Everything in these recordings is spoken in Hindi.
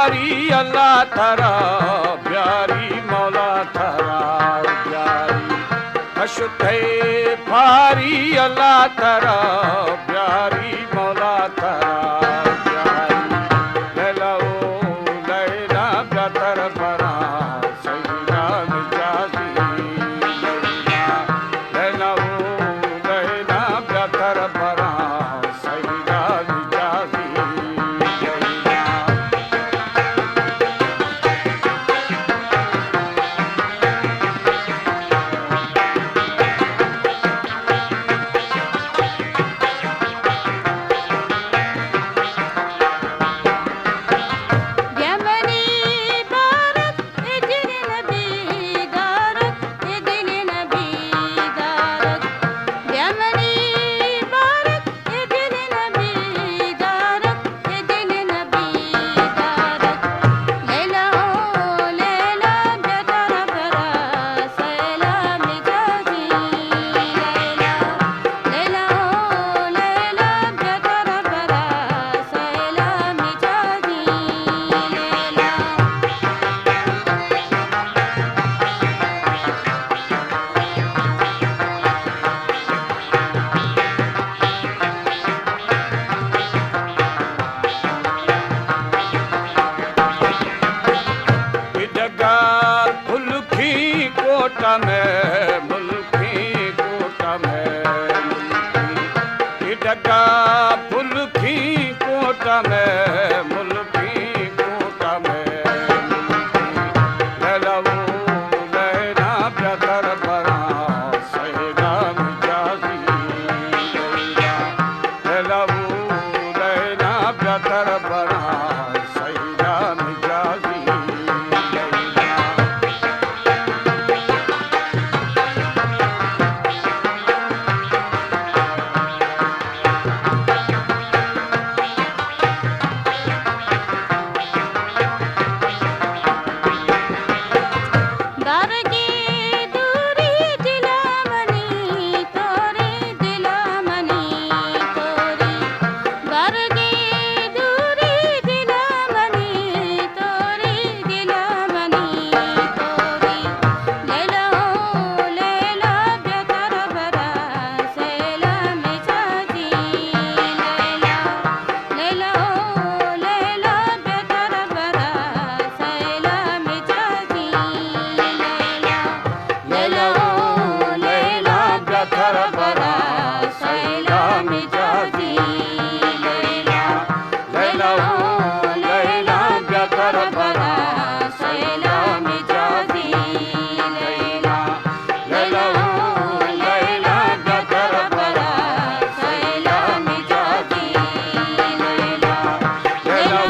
प्यारी अल्लाह थारा प्यारी मौला थारा प्यारी अशुद्धे भारी अल्लाह थारा प्यारी मौला थारा प्यारी लैलाओ लैला प्यातर परा सैरा मिजाजी लैलाओ लैला प्यातर परा सैरा मिजाजी कोटा में मुल्की कोटा में मुल्की डगा फुल्की कोटा में मुल्की कोटा में लैलाओ लैला प्यातर परा सैरा मिजाजी लैलाओ लैला प्यातर परा सैरा मिजाजी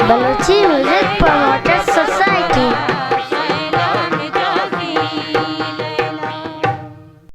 Balochi Music Promoters